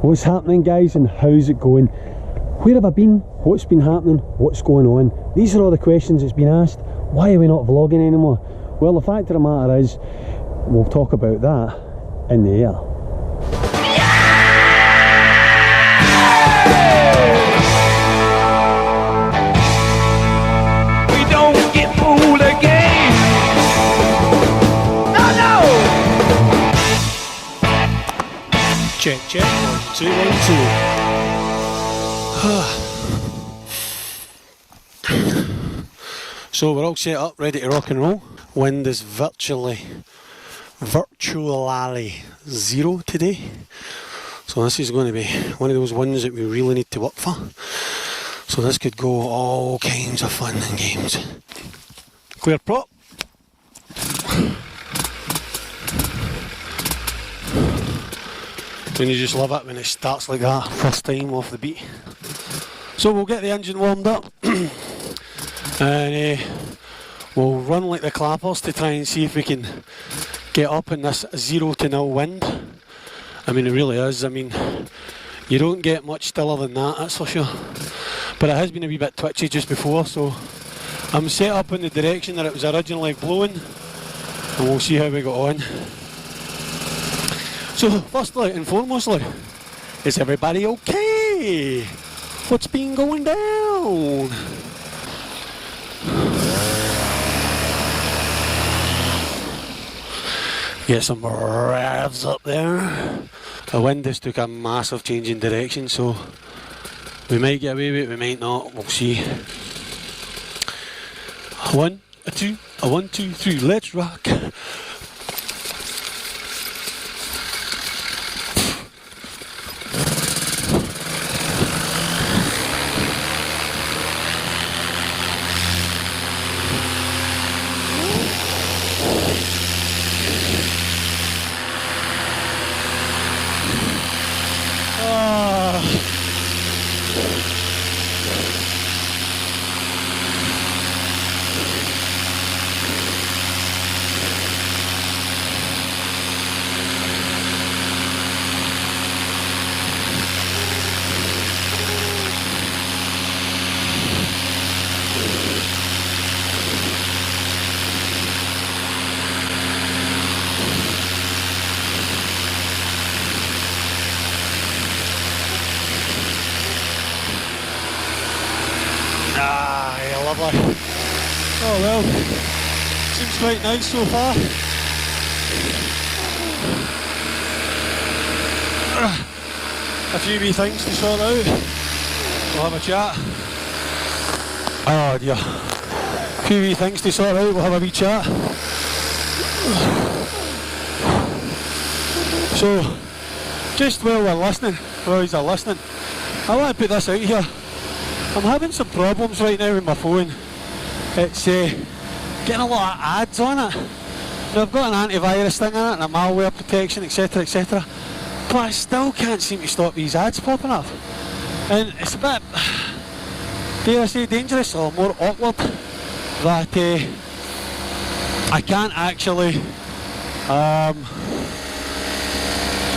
What's happening, guys, and how's it going? Where have I been? What's been happening? What's going on? These are all the questions that's been asked. Why are we not vlogging anymore? Well, the fact of the matter is, we'll talk about that in the air. We don't get fooled again. No, no. Check, check, 1, 2, 1, 2. So we're all set up, ready to rock and roll. Wind is virtually zero today. So this is going to be one of those winds that we really need to work for. So this could go all kinds of fun and games. Clear prop. And you just love it when it starts like that, first time off the beat. So we'll get the engine warmed up and we'll run like the clappers to try and see if we can get up in this 0-0 wind. I mean, it really is. I mean, you don't get much stiller than that, that's for sure. But it has been a wee bit twitchy just before, so I'm set up in the direction that it was originally blowing, and we'll see how we got on. So, firstly and foremostly, is everybody okay? What's been going down? Get some revs up there. The wind just took a massive change in direction, so we might get away with it, we might not, we'll see. 1, 2, 1, 2, 3, let's rock. Yeah, lovely. Oh well, seems quite nice so far. A few wee things to sort out. We'll have a chat. Oh dear. A few wee things to sort out, we'll have a wee chat. So, just while we're listening, while you're listening, I want to put this out here. I'm having some problems right now with my phone. It's getting a lot of ads on it. Now, I've got an antivirus thing in it and a malware protection, etc, etc. But I still can't seem to stop these ads popping up. And it's a bit, dare I say, dangerous or more awkward that I can't actually,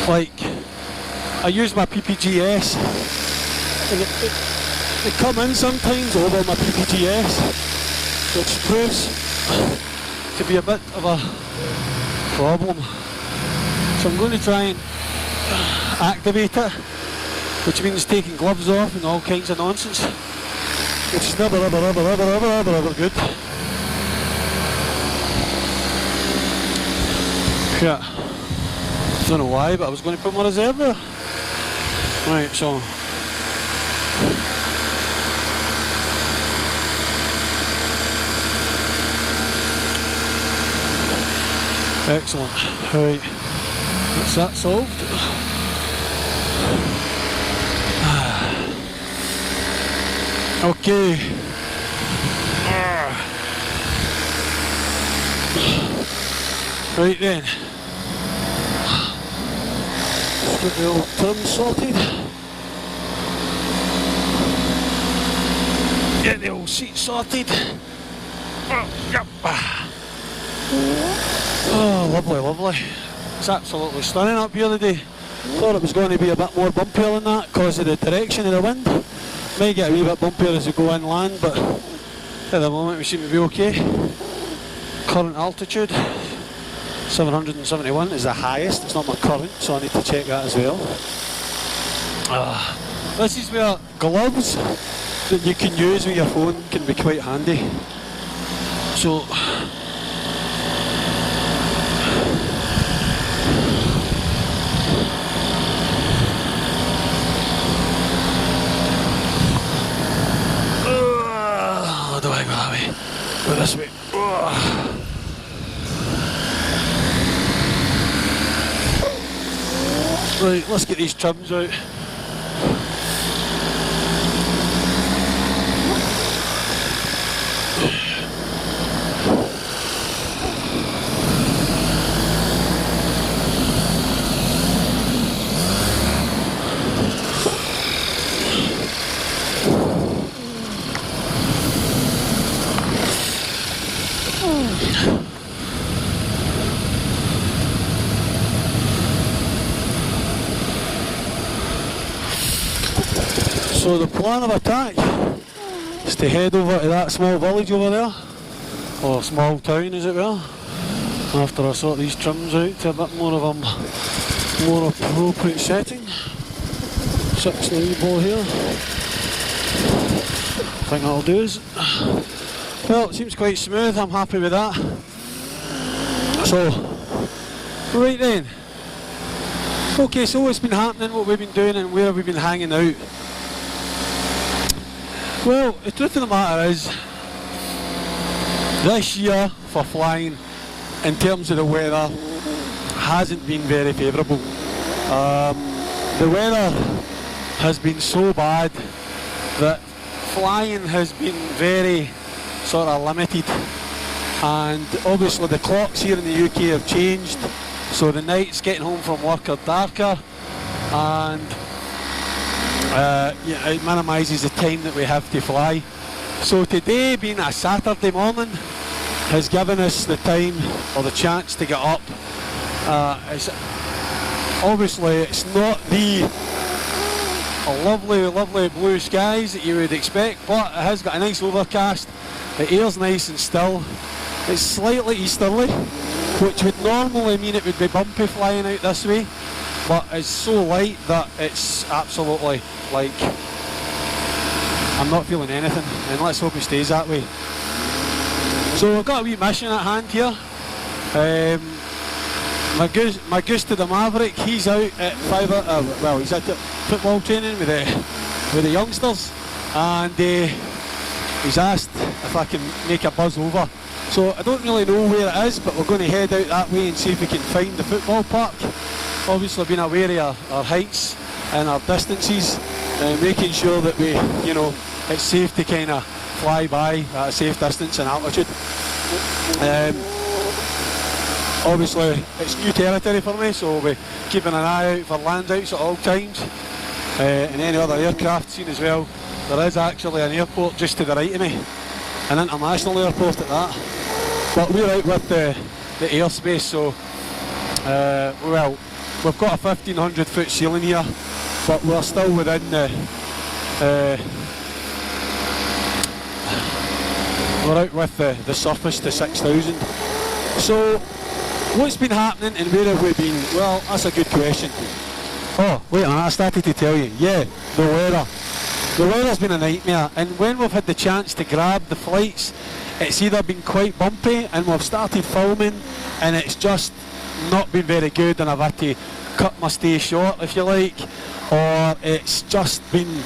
like, I use my PPGS and they come in sometimes over my PPGS, which proves to be a bit of a problem. So I'm going to try and activate it, which means taking gloves off and all kinds of nonsense, which is never good. Yeah, don't know why, but I was going to put my reserve there. Right, so excellent. Right, that's that solved. Okay. Right then. Let's get the old trim sorted. Get the old seat sorted. Oh, lovely, lovely. It's absolutely stunning up here today. Thought it was going to be a bit more bumpier than that because of the direction of the wind. Might get a wee bit bumpier as we go inland, but at the moment we seem to be okay. Current altitude 771 is the highest. It's not my current, so I need to check that as well. This is where gloves that you can use with your phone can be quite handy. So how do I go that way? Go this way. Right, let's get these trims out. So the plan of attack is to head over to that small village over there, or small town as it were, after I sort these trims out to a bit more of a more appropriate setting. 6 the wee ball here. I think that'll do us. Well, it seems quite smooth, I'm happy with that. So, right then. Okay, so what's been happening, what we've been doing and where have we been hanging out? Well, the truth of the matter is, this year for flying, in terms of the weather, hasn't been very favourable. The weather has been so bad that flying has been very sort of limited, and obviously the clocks here in the UK have changed, so the nights getting home from work are darker, and it minimises the time that we have to fly. So today, being a Saturday morning, has given us the time or the chance to get up. Obviously it's not the lovely blue skies that you would expect, but it has got a nice overcast, the air's nice and still, it's slightly easterly, which would normally mean it would be bumpy flying out this way, but it's so light that it's absolutely like, I'm not feeling anything, and let's hope it stays that way. So I've got a wee mission at hand here. My goose to the Maverick, he's out at he's at football training with the youngsters, and he's asked if I can make a buzz over. So I don't really know where it is, but we're going to head out that way and see if we can find the football park. Obviously being aware of our heights and our distances, making sure that we, it's safe to kind of fly by at a safe distance and altitude. Obviously it's new territory for me, so we'll be keeping an eye out for landouts at all times, and any other aircraft seen as well. There is actually an airport just to the right of me, an international airport at that, but we're out with the airspace, so well, we've got a 1500 foot ceiling here, but we're still within we're out with the surface to 6,000. So what's been happening and where have we been? Well, that's a good question. Oh, wait a minute, I started to tell you. Yeah, the weather. The weather's been a nightmare, and when we've had the chance to grab the flights, it's either been quite bumpy and we've started filming and it's just not been very good and I've had to cut my stay short, if you like, or it's just been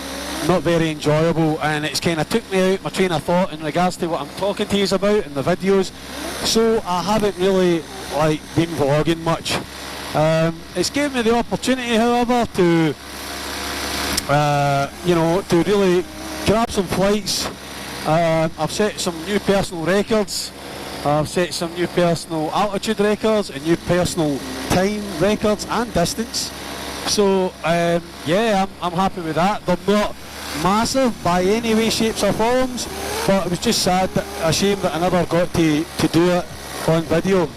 not very enjoyable and it's kind of took me out my train of thought in regards to what I'm talking to you about in the videos, so I haven't really been vlogging much. It's given me the opportunity, however, to to really grab some flights. I've set some new personal records, I've set some new personal altitude records and new personal time records and distance, so yeah, I'm happy with that. They're not massive by any way, shapes or forms, but it was just a shame that I never got to do it on video.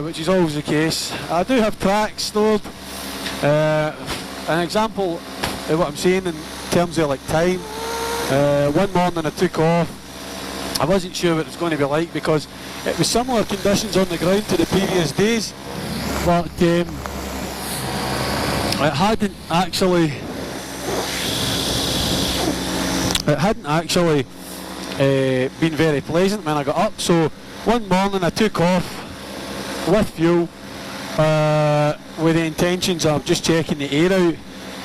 which is always the case. I do have tracks stored. An example of what I'm saying in terms of like time. One morning I took off. I wasn't sure what it was going to be like because it was similar conditions on the ground to the previous days, but it hadn't actually been very pleasant when I got up. So one morning I took off with fuel with the intentions of just checking the air out,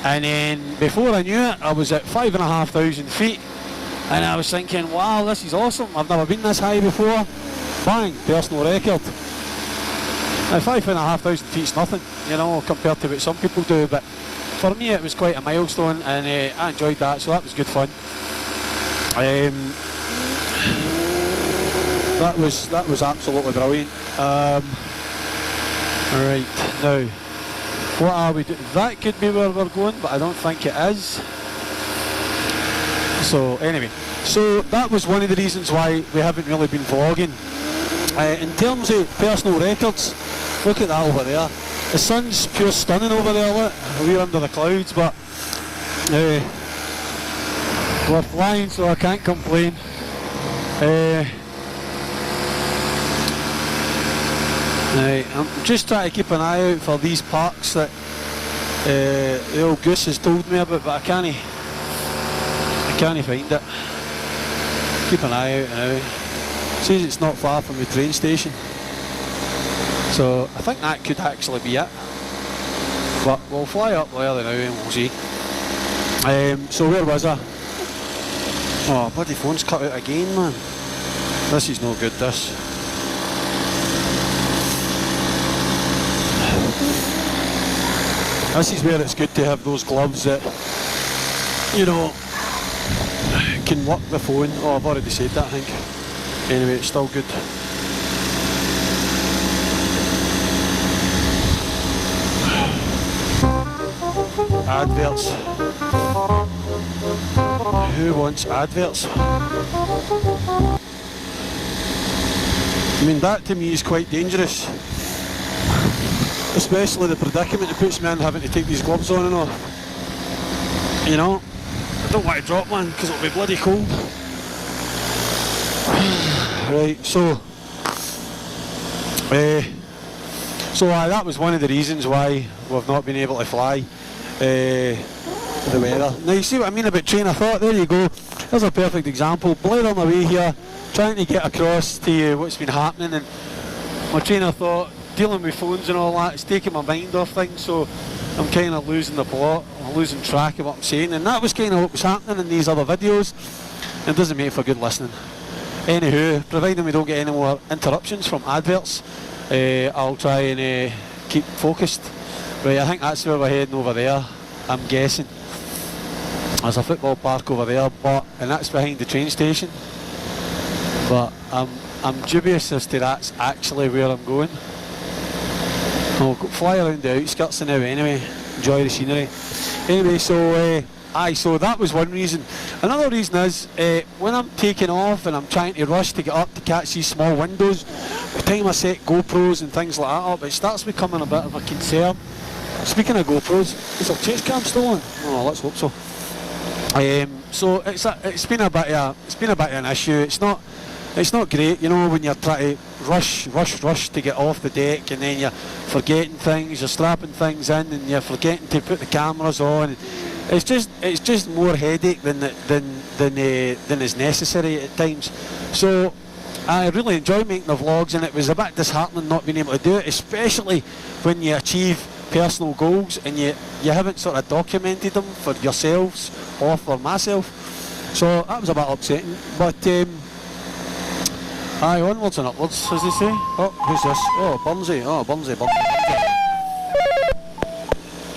and then before I knew it I was at 5,500 feet. And I was thinking, wow, this is awesome. I've never been this high before. Bang, personal record. Now 5,500 feet's nothing, you know, compared to what some people do. But for me, it was quite a milestone, and I enjoyed that. So that was good fun. That was absolutely brilliant. Right now, what are we doing? That could be where we're going, but I don't think it is. So anyway, so that was one of the reasons why we haven't really been vlogging. In terms of personal records, look at that over there. The sun's pure stunning over there, look. We're under the clouds, but we're flying, so I can't complain. I'm just trying to keep an eye out for these parks that the old goose has told me about, but I can't find it. Keep an eye out now. Says it's not far from the train station, so I think that could actually be it. But we'll fly up there now and we'll see. So where was I? Oh, bloody phone's cut out again, man. This is no good, this. This is where it's good to have those gloves that, you know, can work the phone. Oh, I've already said that, I think. Anyway, it's still good. Adverts. Who wants adverts? I mean, that to me is quite dangerous. Especially the predicament it puts me in, having to take these gloves on and off. You know? I don't want to drop one because it'll be bloody cold. Right, so that was one of the reasons why we've not been able to fly. The weather. Now you see what I mean about train of thought. There you go. There's a perfect example. Blaring away here, trying to get across to you what's been happening, and my train of thought, dealing with phones and all that, it's taking my mind off things, so I'm kind of losing the plot, I'm losing track of what I'm saying, and that was kind of what was happening in these other videos. It doesn't make for good listening. Anywho, providing we don't get any more interruptions from adverts, I'll try and keep focused. Right, I think that's where we're heading over there, I'm guessing. There's a football park over there, and that's behind the train station. But I'm dubious as to that's actually where I'm going. I'll fly around the outskirts now anyway, enjoy the scenery. Anyway, so that was one reason. Another reason is when I'm taking off and I'm trying to rush to get up to catch these small windows, by the time I set GoPros and things like that up, it starts becoming a bit of a concern. Speaking of GoPros, is our chase cam still on? Oh, let's hope so. So it's been a bit of an issue. It's not great, you know, when you're trying to rush to get off the deck, and then you're forgetting things, you're strapping things in, and you're forgetting to put the cameras on. It's just more headache than is necessary at times. So I really enjoy making the vlogs, and it was a bit disheartening not being able to do it, especially when you achieve personal goals and you haven't sort of documented them for yourselves or for myself. So that was a bit upsetting, but aye, onwards and upwards, as they say. Oh, who's this? Oh, Burnsy.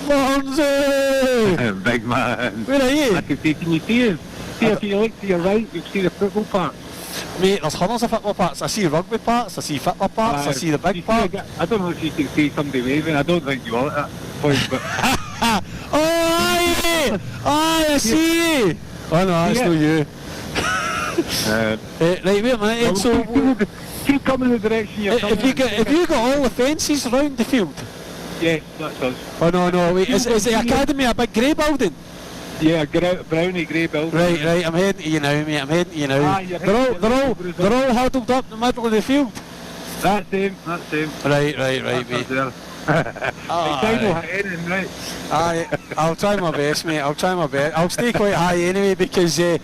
Burnsy! Big man. Where are you? I can see, can you see him? See, if you look to your right, you'll see the football park. Mate, there's hundreds of football parks. I see rugby parks, I see football parks, I see the big park. I don't know if you can see somebody waving. I don't think you are at that point, but... Oh, aye, mate! Aye, I see you! Oh no, that's not you. Right, wait a minute, so... Keep coming in the direction you're coming. Have you got all the fences round the field? Yes, that's us. Oh no, wait, is the academy a big grey building? Yeah, brownie grey building. Right, I'm heading to you now, mate, I'm heading to you now. They're all huddled up in the middle of the field? That's them. Right, That's mate. there. Right. Aye, I'll try my best, mate, I'll I'll stay quite high anyway, because the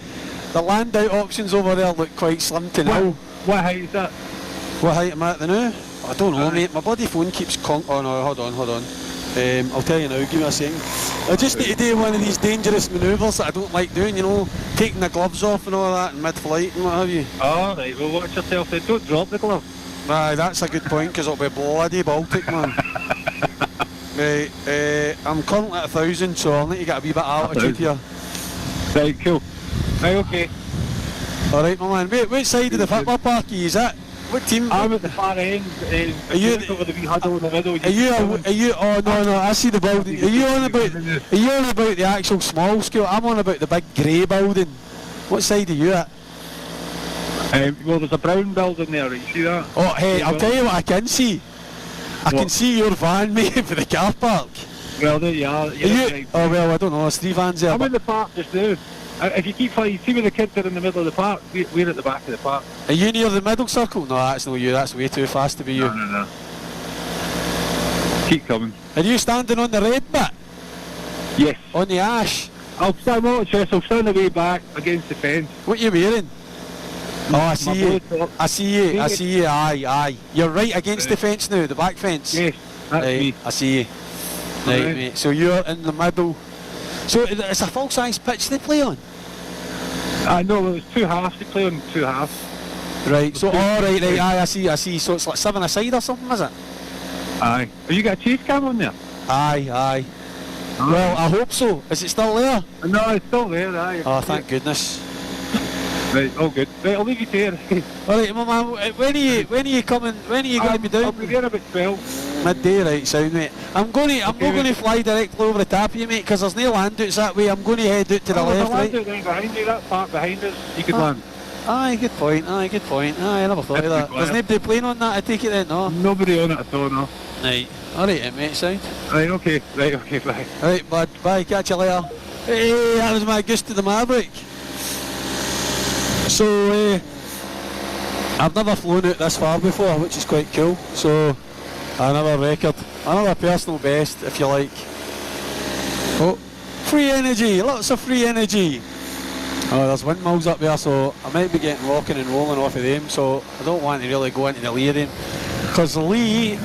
land out options over there look quite slim to now. What height is that? What height am I at the now? I don't know, mate, my bloody phone keeps oh no, hold on. I'll tell you now, give me a second. I just need to do one of these dangerous manoeuvres that I don't like doing, you know, taking the gloves off and all that in mid-flight and what have you. Oh, right, well watch yourself then, don't drop the glove. Aye, that's a good point, because it'll be bloody Baltic, man. Right, I'm currently at 1,000, so I'll need to get a wee bit of altitude here. Right, cool. Right, okay. Alright, my man, which side of the football park are you at? What team? I'm at the far end. Are you over the wee huddle in the middle? Are you? Oh no, I see the building. Are you on about the actual small scale? I'm on about the big grey building. What side are you at? Well, there's a brown building there. Right? You see that? Oh, hey, I'll tell you what I can see. I can see your van, mate, for the car park. Well, there you are. Oh well, I don't know. There's 3 vans there. I'm in the park just now. If you keep flying, see where the kids are in the middle of the park. We're at the back of the park. Are you near the middle circle? No, that's not you. That's way too fast to be you. No. Keep coming. Are you standing on the red bit? Yes. On the ash? I'll stand away back against the fence. What are you wearing? Oh, I see you. I see you. Aye. You're right against the fence now, the back fence. Yes, that's me. I see you. Right, mate. So you're in the middle. So it's a full-size pitch they play on? No, well, it's 2 halves. They play on 2 halves. Right, so, right, aye, I see. So it's like 7 a side or something, is it? Aye. Have you got a chase cam on there? Aye. Well, I hope so. Is it still there? No, it's still there, aye. Oh, thank goodness. Right, all good. Right, I'll leave you to it. Alright, my man, when are you coming, when are you going to be down? I'll be there about 12. Midday, right, sound, mate. I'm not going to fly directly over the top of you, mate, because there's no landouts that way. I'm going to head out to the left, right? There's a landout right behind you, that park behind us, you could land. Aye, good point. Aye, I never thought of that. There's nobody playing on that, I take it then, no? Nobody on it at all, no. Right, alright, mate, sound. Right, okay, bye. Right, bud, bye, catch you later. Hey, that was my Gust to the Maverick. So, I've never flown out this far before, which is quite cool. So, another record, another personal best, if you like. Oh, free energy, lots of free energy. Oh, there's windmills up there, so I might be getting rocking and rolling off of them, so I don't want to really go into the lee of them. Because the lee...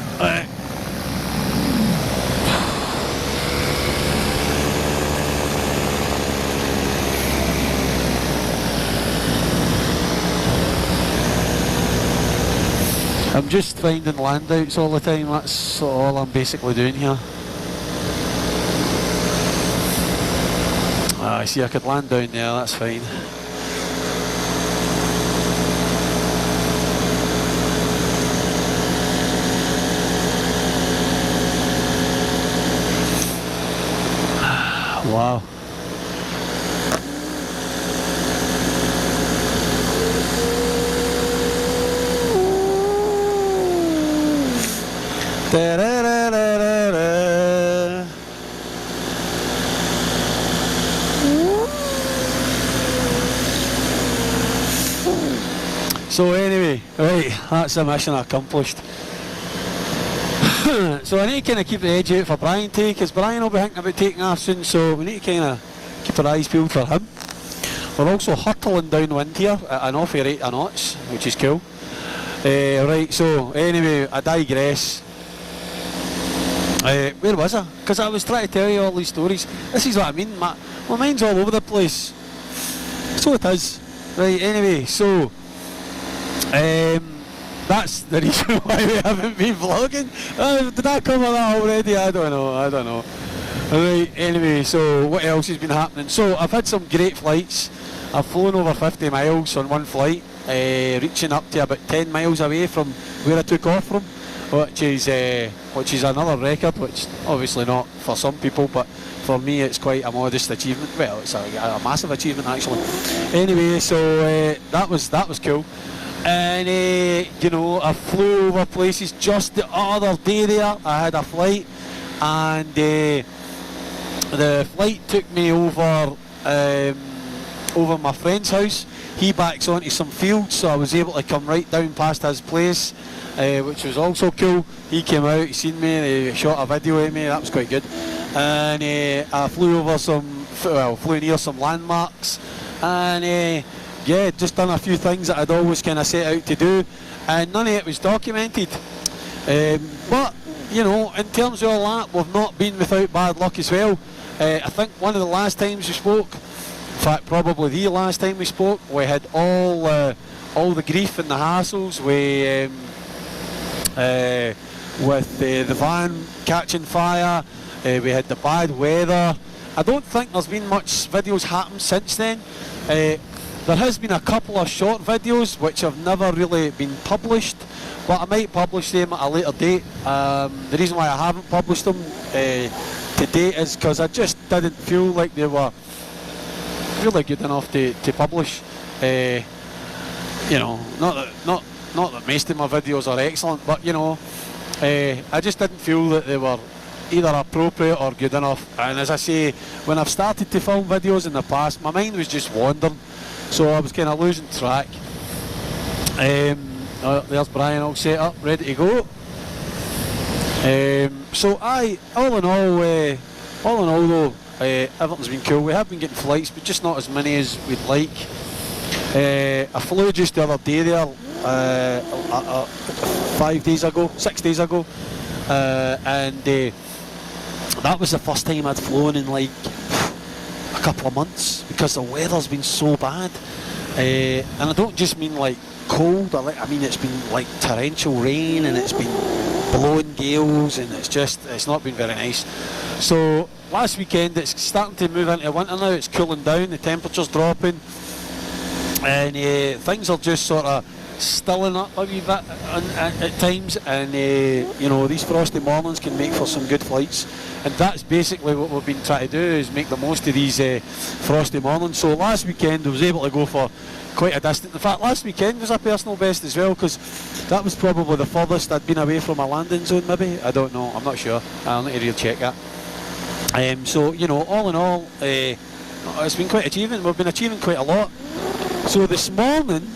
I'm just finding landouts all the time, that's all I'm basically doing here. I see I could land down there, that's fine. Wow. Da-da-da-da-da-da. So anyway, right, that's the mission accomplished. So I need to kind of keep the edge out for Brian too, because Brian will be thinking about taking off soon, so we need to kind of keep our eyes peeled for him. We're also hurtling downwind here at an awful rate of knots, which is cool. Right, so anyway, I digress. Where was I? Because I was trying to tell you all these stories. This is what I mean, my mind's all over the place. So it is. Right, anyway, so that's the reason why we haven't been vlogging. Did I cover that already? I don't know. Right, anyway, so what else has been happening? So I've had some great flights. I've flown over 50 miles on one flight, reaching up to about 10 miles away from where I took off from, which is another record, which obviously not for some people, but for me it's quite a modest achievement. Well, it's a massive achievement actually. Anyway, so that was cool. And you know, I flew over places. Just the other day there, I had a flight, and the flight took me over over my friend's house. He backs onto some fields, so I was able to come right down past his place, which was also cool. He came out, he seen me, he shot a video of me. That was quite good. And I flew over flew near some landmarks, and yeah, just done a few things that I'd always kind of set out to do, and none of it was documented. But you know, in terms of all that, we've not been without bad luck as well. I think one of the last times we spoke, in fact probably the last time we spoke, we had all the grief and the hassles with the van catching fire. We had the bad weather. I don't think there's been much videos happen since then. There has been a couple of short videos which have never really been published, but I might publish them at a later date. The reason why I haven't published them to date is because I just didn't feel like they were really good enough to publish. You know, not that most of my videos are excellent, but you know, I just didn't feel that they were either appropriate or good enough. And as I say, when I've started to film videos in the past, my mind was just wandering, so I was kind of losing track. There's Brian all set up, ready to go. So all in all though, everything's been cool. We have been getting flights, but just not as many as we'd like. I flew just the other day there, 6 days ago, and that was the first time I'd flown in like a couple of months, because the weather's been so bad. And I don't just mean like cold, I mean it's been like torrential rain, and it's been blowing gales, and it's not been very nice. So last weekend it's starting to move into winter now. It's cooling down, the temperature's dropping, and things are just sort of stilling up a wee bit at times, and you know, these frosty mornings can make for some good flights, and that's basically what we've been trying to do, is make the most of these frosty mornings. So last weekend I was able to go for quite a distance. In fact, last weekend was a personal best as well, because that was probably the furthest I'd been away from a landing zone, maybe. I don't know, I'm not sure, I'll need to really check that. So you know, all in all, it's been quite achieving. We've been achieving quite a lot. So this morning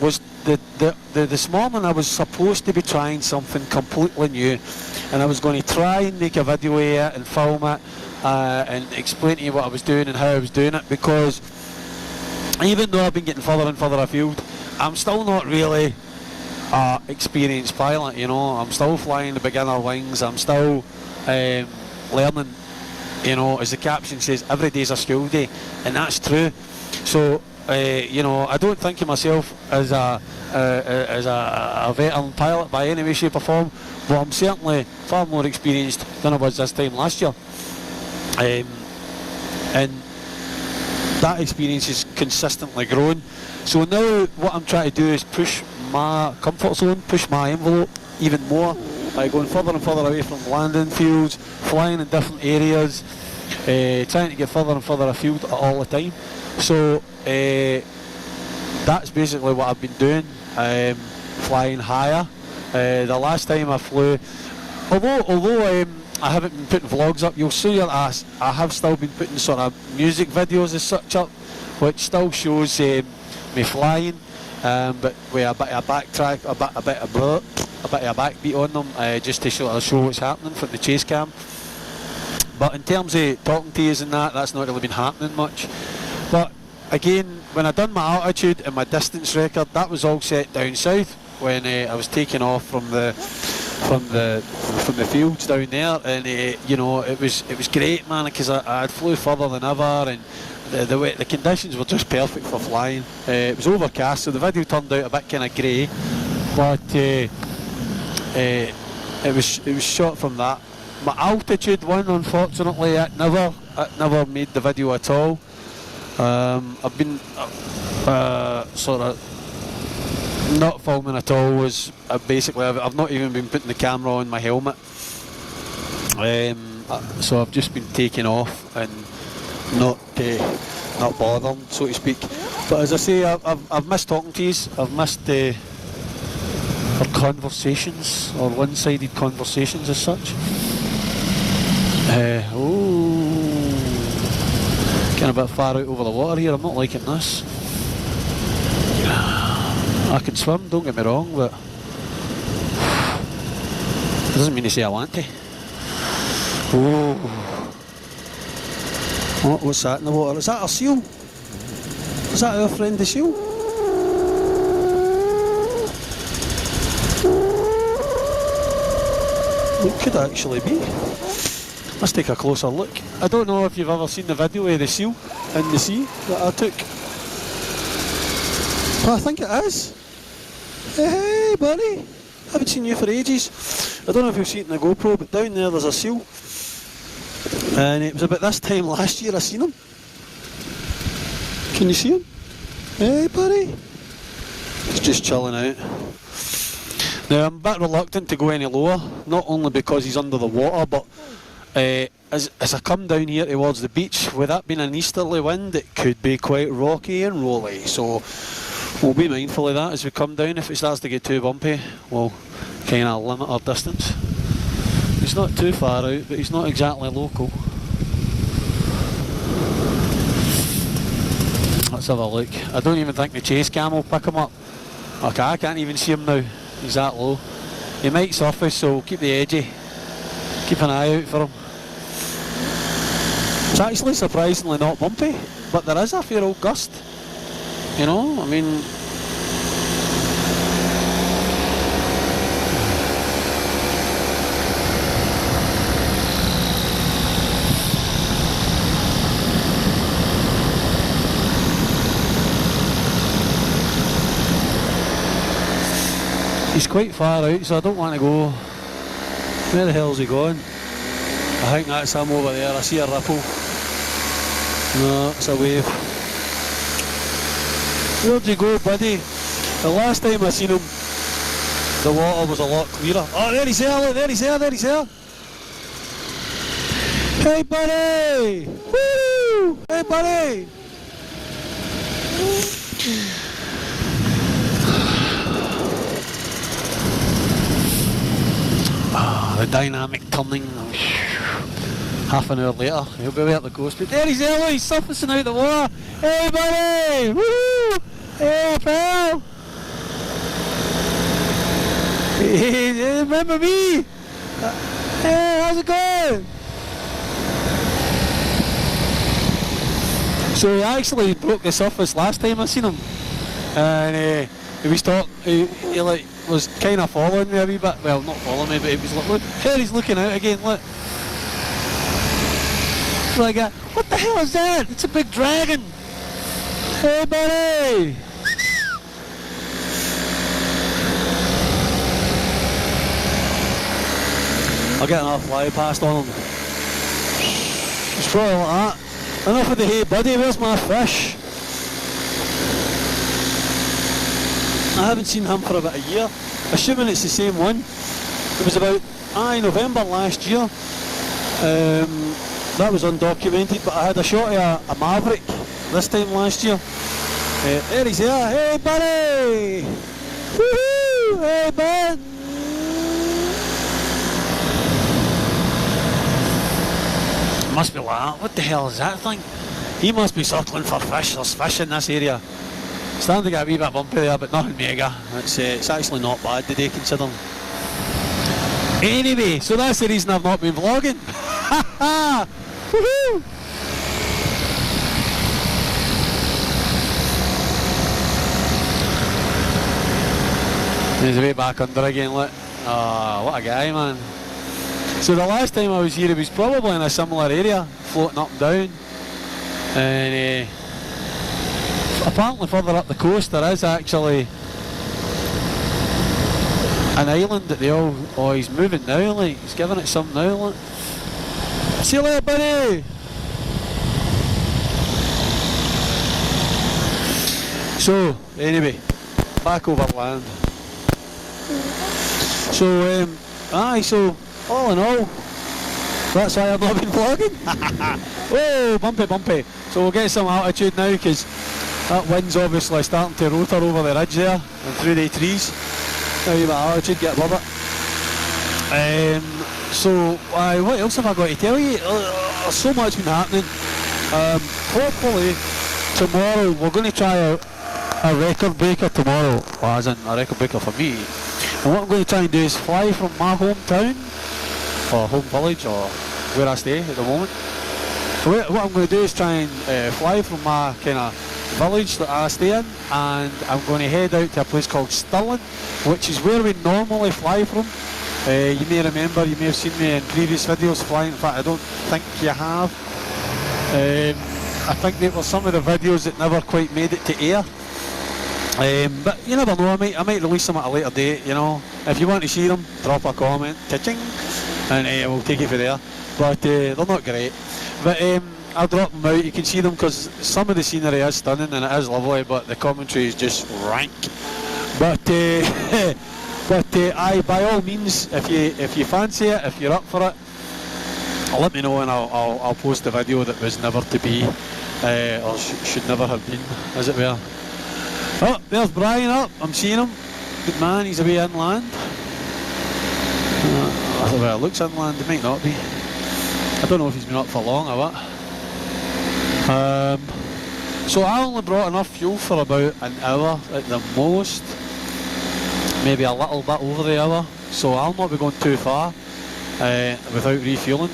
was this morning I was supposed to be trying something completely new, and I was going to try and make a video of it and film it, and explain to you what I was doing and how I was doing it, because even though I've been getting further and further afield, I'm still not really an experienced pilot, you know. I'm still flying the beginner wings, I'm still learning, you know. As the caption says, every day's a school day, and that's true. So you know, I don't think of myself as a veteran pilot by any way, shape or form, but I'm certainly far more experienced than I was this time last year. And that experience is consistently growing. So now what I'm trying to do is push my comfort zone, push my envelope even more, by going further and further away from landing fields, flying in different areas, trying to get further and further afield all the time. So that's basically what I've been doing, flying higher. The last time I flew, although I haven't been putting vlogs up, you'll see that I have still been putting sort of music videos as such up, which still shows me flying, but with a bit of backtrack, a bit of a backbeat on them, just to sort of show what's happening from the chase cam. But in terms of talking to you and that's not really been happening much. But again, when I done my altitude and my distance record, that was all set down south when I was taking off from the fields down there, and you know, it was great, man, because I had flew further than ever, and the conditions were just perfect for flying. It was overcast, so the video turned out a bit kind of grey, but it was shot from that. My altitude one, unfortunately, it never made the video at all. I've been sort of not filming at all. Was basically I've not even been putting the camera on my helmet, so I've just been taking off and not bothering, so to speak. But as I say, I've missed talking to you. I've missed our conversations, or one-sided conversations as such. Getting a bit far out over the water here. I'm not liking this. I can swim, don't get me wrong, but it doesn't mean to say I want to. Oh, what's that in the water? Is that a seal? Is that our friend the seal? It could actually be. Let's take a closer look. I don't know if you've ever seen the video of the seal in the sea that I took. But I think it is. Hey buddy, I haven't seen you for ages. I don't know if you've seen it in the GoPro, but down there there's a seal. And it was about this time last year I seen him. Can you see him? Hey buddy. He's just chilling out. Now I'm a bit reluctant to go any lower, not only because he's under the water, but as I come down here towards the beach, with that being an easterly wind, it could be quite rocky and rolly, so we'll be mindful of that as we come down. If it starts to get too bumpy, we'll kind of limit our distance. He's not too far out, but he's not exactly local. Let's have a look. I don't even think the chase cam will pick him up. Okay, I can't even see him now. He's that low. He might surface, so we'll keep the edgy. Keep an eye out for him. It's actually surprisingly not bumpy, but there is a fair old gust. You know, I mean... He's quite far out, so I don't want to go. Where the hell's he going? I think that's him over there. I see a ripple. No, it's a wave. Where'd you go, buddy? The last time I seen him, the water was a lot clearer. Oh, there he's there, look, there he's there, there he's there. Hey, buddy! Woo! Hey, buddy! The dynamic turning. Half an hour later, he'll be away at the coast. But there he's there, look, he's surfacing out the water. Hey buddy! Woo! Hey pal! Hey, remember me? Hey, how's it going? So he actually broke the surface last time I seen him. And he was he like was kind of following me a wee bit. Well, not following me, but he was like, look, there he's looking out again, look. Like, what the hell is that? It's a big dragon. Hey, buddy. I'll get another fly past on him. It's probably like that. Enough of the hey, buddy, where's my fish? I haven't seen him for about a year, assuming it's the same one. It was about November last year. That was undocumented, but I had a shot of a maverick this time last year. There he's here. Hey buddy! Woohoo! Hey bud! Must be like that. What the hell is that thing? He must be circling for fish. There's fish in this area. Starting to get a wee bit bumpy there, but nothing mega. It's actually not bad today, considering. Anyway, so that's the reason I've not been vlogging. Ha ha! Woohoo! He's way back under again, look. Oh, what a guy, man. So the last time I was here, he was probably in a similar area, floating up and down. And apparently further up the coast there is actually an island that they all... Oh, he's moving now, like, he's giving it something now, look. See you later, buddy! So, anyway, back over land. So, so, all in all, that's why I've not been vlogging. Oh, bumpy, bumpy. So we'll get some altitude now, because That wind's obviously starting to rotor over the ridge there and through the trees. Now you've got altitude, get above it. So what else have I got to tell you? There's so much been happening. Hopefully tomorrow we're going to try a record breaker tomorrow, well, as in a record breaker for me. And what I'm going to try and do is fly from my hometown, or home village, or where I stay at the moment. So what I'm going to do is try and fly from my kind of village that I stay in, and I'm going to head out to a place called Stirling, which is where we normally fly from. You may remember, you may have seen me in previous videos flying. In fact, I don't think you have. I think they were some of the videos that never quite made it to air. But you never know, I might release them at a later date, you know. If you want to see them, drop a comment, cha-ching, and we'll take it from there. But they're not great. But I'll drop them out, you can see them, because some of the scenery is stunning and it is lovely, but the commentary is just rank. But aye, by all means, if you fancy it, if you're up for it, let me know and I'll post a video that was never to be, or should never have been, as it were. Oh, there's Brian up, I'm seeing him. Good man, he's away inland. Well, it looks inland, it might not be. I don't know if he's been up for long or what. So I only brought enough fuel for about an hour at the most. Maybe a little bit over the hour. So I'll not be going too far without refueling.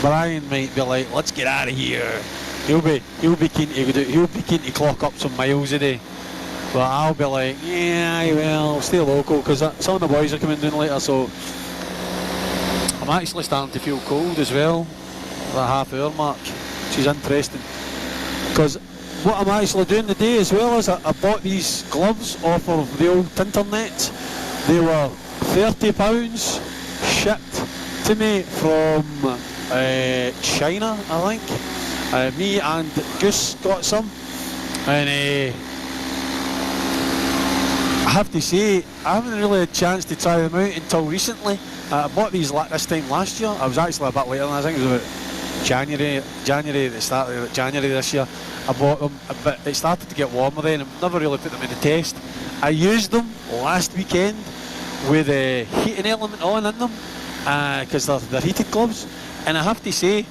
Brian might be like, let's get out of here. He'll be keen to clock up some miles a day. But I'll be like, yeah, well, stay local, because some of the boys are coming down later, so I'm actually starting to feel cold as well, that half-hour mark, which is interesting. Because what I'm actually doing today as well is I bought these gloves off of the old internet. They were £30 shipped to me from China, I think. Me and Goose got some, and I have to say, I haven't really had a chance to try them out until recently. I bought these this time last year. I was actually a bit later than I think it was about January, the start of January this year. I bought them, but it started to get warmer then and never really put them in the test. I used them last weekend with a heating element on in them, because they're heated gloves. And I have to say,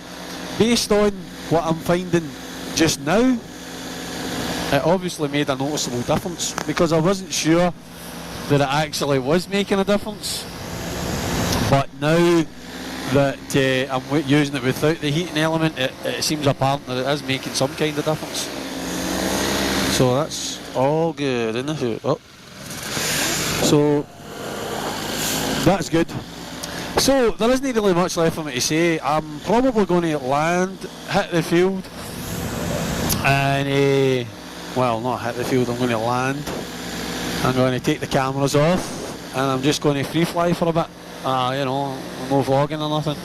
based on what I'm finding just now, it obviously made a noticeable difference, because I wasn't sure that it actually was making a difference. But now that I'm using it without the heating element, it seems apparent that it is making some kind of difference. So that's all good, isn't it? Oh. So that's good. So there isn't really much left for me to say. I'm probably going to land, hit the field, and well, not hit the field, I'm going to land. I'm going to take the cameras off, and I'm just going to free fly for a bit. You know, no vlogging or nothing.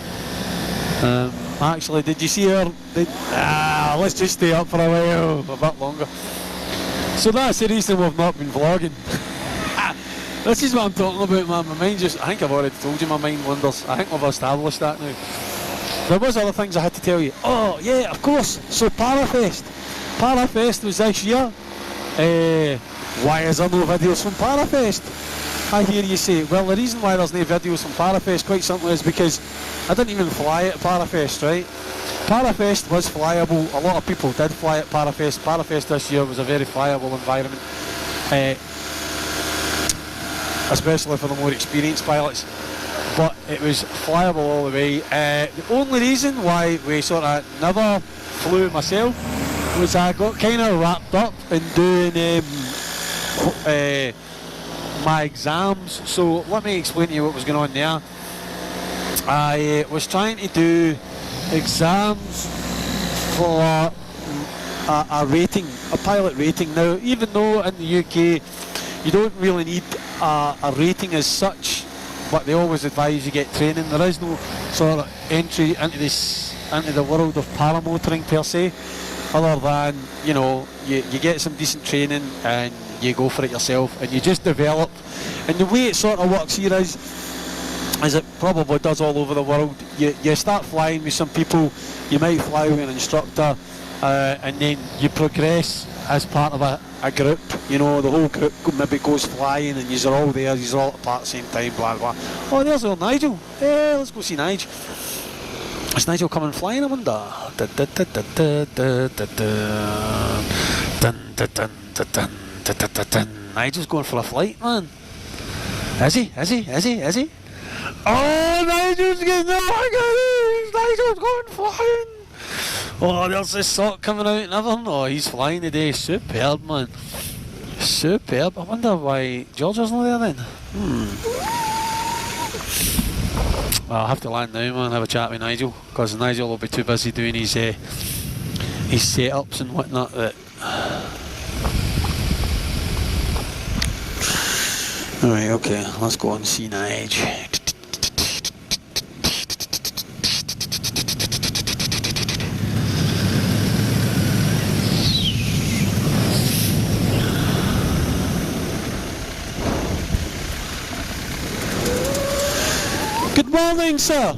Actually, did you see her? Let's just stay up for a while, a bit longer. So that's the reason we've not been vlogging. This is what I'm talking about, man. My mind just, I think I've already told you my mind wanders. I think we've established that now. There was other things I had to tell you. Oh, yeah, of course. So Parafest. Parafest was this year. Why is there no videos from Parafest? I hear you say, well, the reason why there's no videos from Parafest, quite simply, is because I didn't even fly at Parafest, right? Parafest was flyable. A lot of people did fly at Parafest. Parafest this year was a very flyable environment, especially for the more experienced pilots. But it was flyable all the way. The only reason why we sort of never flew myself was I got kind of wrapped up in doing my exams. So let me explain to you what was going on there. I was trying to do exams for a rating, a pilot rating. Now, even though in the UK you don't really need a rating as such, but they always advise you get training. There is no sort of entry into the world of paramotoring per se, other than, you know, you get some decent training and you go for it yourself and you just develop. And the way it sort of works here is it probably does all over the world. You start flying with some people, you might fly with an instructor, and then you progress as part of a group, you know, the whole group maybe goes flying and you're all there, you're all apart at the same time, blah blah. Oh, there's old Nigel. Hey, let's go see Nigel. Is Nigel coming flying, I wonder? Nigel's going for a flight, man. Is he? Oh, Nigel's getting Nigel's going flying. Oh, there's this sock coming out and everything. Oh, he's flying today. Superb, man. Superb. I wonder why George isn't there then. Well, I'll have to land now, man, have a chat with Nigel, because Nigel will be too busy doing his setups and whatnot. Alright, okay, let's go and see Nigel. Good morning, sir.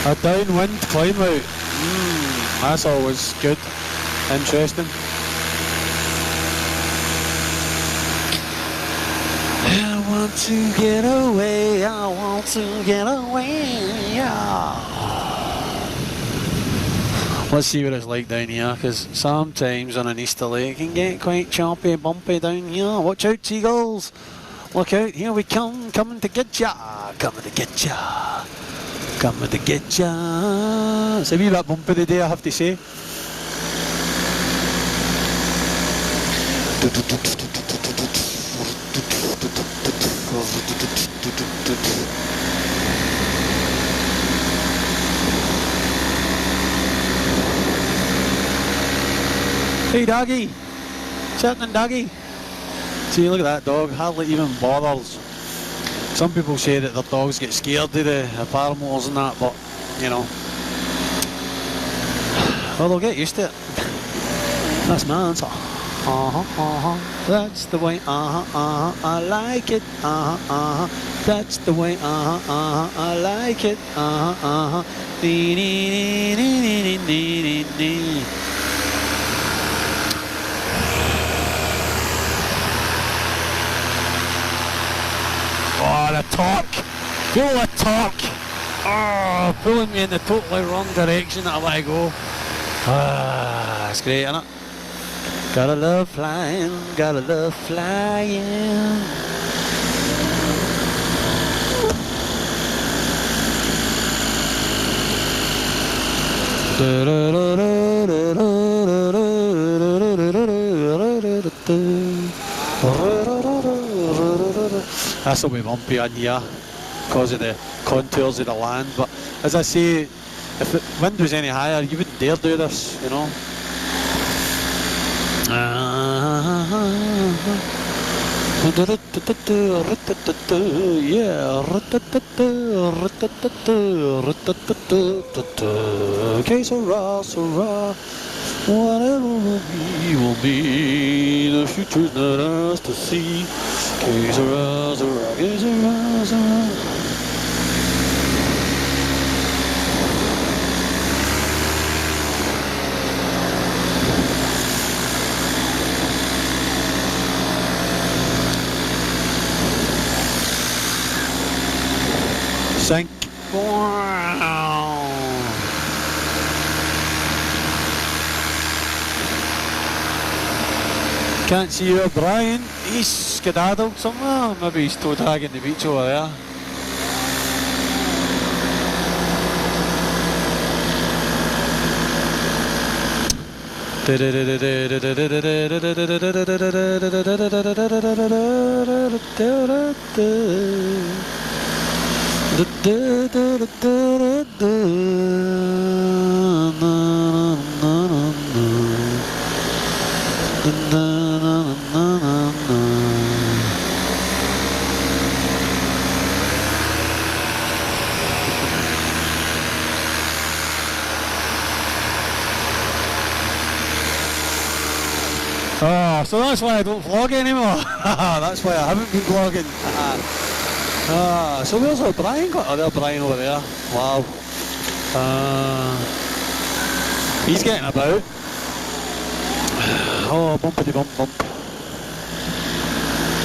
A downwind climb out. That's always good. Interesting. I want to get away. I want to get away. Yeah. Let's see what it's like down here, because sometimes on an Easter lake it can get quite choppy, bumpy down here. Watch out, seagulls. Look out, here we come, coming to get ya. Coming to get ya. Coming to get ya. It's a wee bit bumpy today, I have to say. Hey doggy, what's happening, doggy? See, look at that dog, hardly even bothers. Some people say that their dogs get scared of the paramotors and that, but you know, well, they'll get used to it. That's my answer. That's the way. I like it. That's the way. I like it. Oh, the torque! Feel the torque! Oh, pulling me in the totally wrong direction that I want to go. Ah, that's great, isn't it? Gotta love flying, gotta love flying. That's will be bumpy on here because of the contours of the land, but as I say, if the wind was any higher you wouldn't dare do this, you know. Yeah. Okay, so raw. Whatever will be. The future's not ours to see. Okay, so raw. Sink. Wow. Can't see you, Brian. He's skedaddled somewhere. Maybe he's toe tagging the beach over there. So that's why I don't vlog anymore. That's why I haven't been vlogging. So where's our Brian got? Oh, there's Brian over there. Wow. He's getting about. Oh, bumpity bump bump.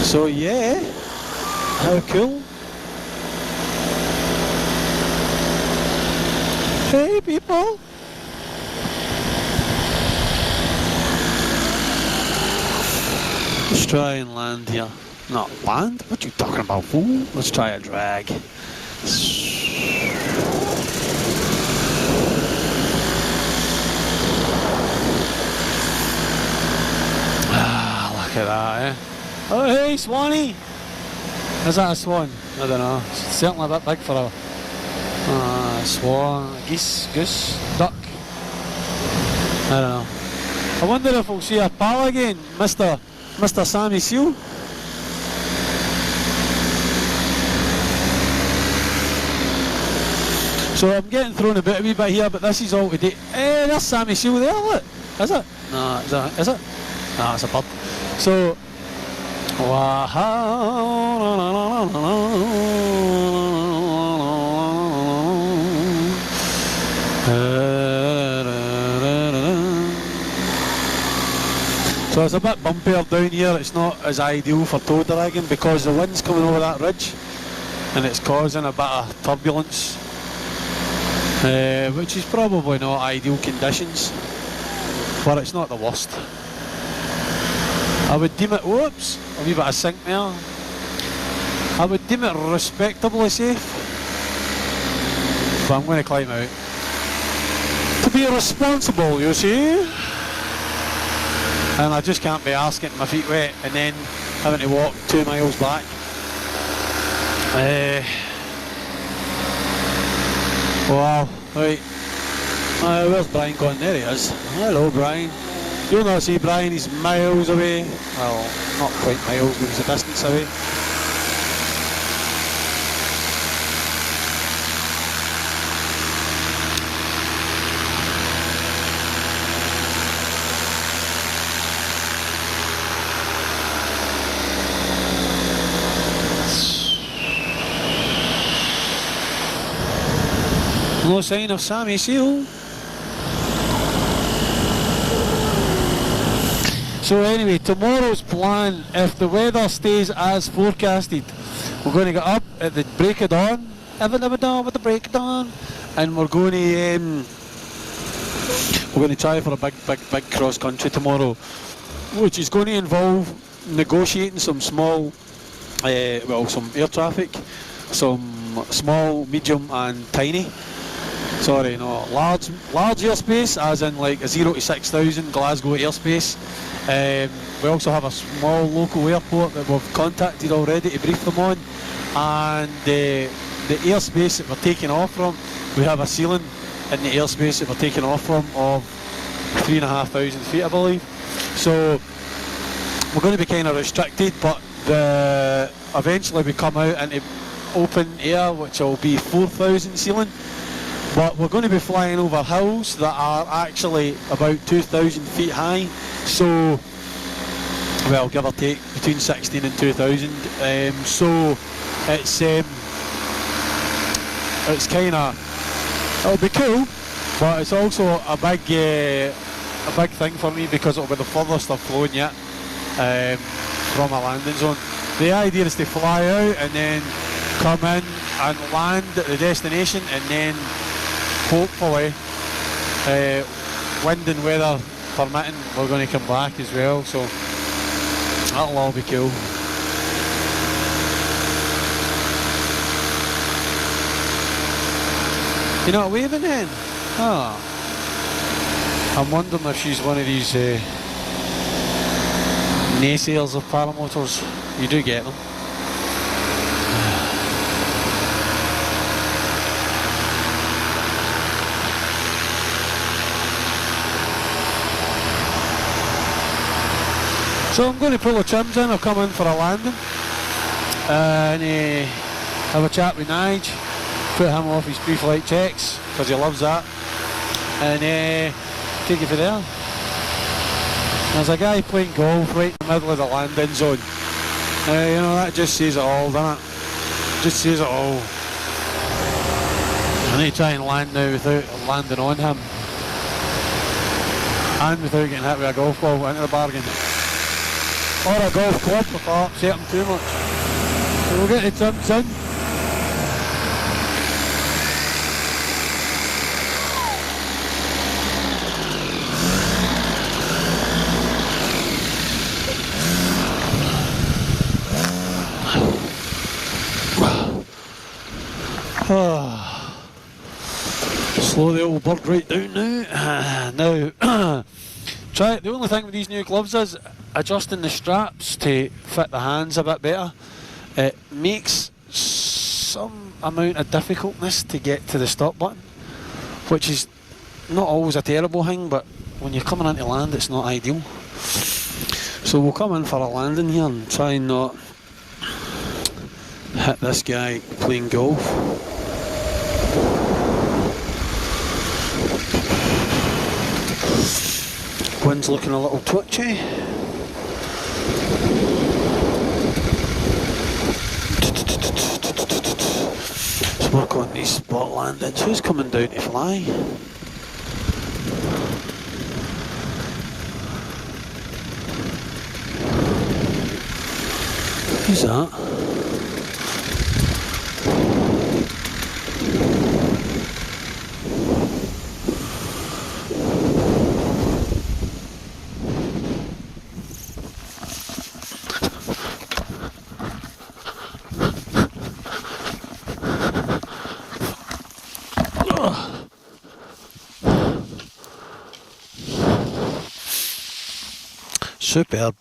So yeah, how cool. Hey people. Let's try and land here. Not land? What are you talking about, fool? Let's try a drag. Look at that, eh? Oh, hey, Swanee! Is that a swan? I don't know. It's certainly a bit big for a swan, geese, goose, duck. I don't know. I wonder if we'll see our pal again, Mr. Sammy Seal. So I'm getting thrown a wee bit here, but this is all today. Eh, there's Sammy Seal there, look. Is it? No, is it? No, it's a bird. So, so it's a bit bumpier down here. It's not as ideal for tow dragging because the wind's coming over that ridge and it's causing a bit of turbulence, which is probably not ideal conditions, but it's not the worst. I would deem it, whoops, a wee bit of sink there. I would deem it respectably safe, but I'm going to climb out. To be responsible, you see. And I just can't be arsed getting my feet wet and then having to walk 2 miles back. Wow, right. Where's Brian gone? There he is. Hello, Brian. You'll not see Brian, he's miles away. Well, not quite miles, but he's a distance away. No sign of Sammy Seal. So anyway, tomorrow's plan, if the weather stays as forecasted, we're going to get up at the break of dawn, with the break of dawn, and we're going to try for a big cross country tomorrow, which is going to involve negotiating some small, some air traffic, some small, medium, and tiny. Sorry, no, large airspace, as in like a 0 to 6,000 Glasgow airspace. We also have a small local airport that we've contacted already to brief them on, and the airspace that we're taking off from, we have a ceiling in the airspace that we're taking off from of 3,500 feet, I believe. So we're going to be kind of restricted, but eventually we come out into open air, which will be 4,000 ceiling. But we're going to be flying over hills that are actually about 2,000 feet high, so, well, give or take between 16 and 2,000. So it's kind of, it'll be cool, but it's also a big thing for me because it'll be the furthest I've flown yet from a landing zone. The idea is to fly out and then come in and land at the destination, and then hopefully, wind and weather permitting, we're going to come back as well, so that'll all be cool. You're not waving then? Oh. I'm wondering if she's one of these naysayers of paramotors. You do get them. So I'm going to pull the trims in, I'll come in for a landing and have a chat with Nige, put him off his pre-flight checks, because he loves that, and take it from there. There's a guy playing golf right in the middle of the landing zone. You know, that just says it all, doesn't it? Just says it all. I need to try and land now without landing on him. And without getting hit with a golf ball into the bargain. Or a golf club if I upset him too much. So we'll get the tips in. Slow the old bird right down now. Now, try. The only thing with these new gloves is adjusting the straps to fit the hands a bit better. It makes some amount of difficultness to get to the stop button, which is not always a terrible thing, but when you're coming into land it's not ideal. So we'll come in for a landing here and try and not hit this guy playing golf. Wind's looking a little twitchy. Let's work on these spot landings. Who's coming down to fly? Who's that? Superb.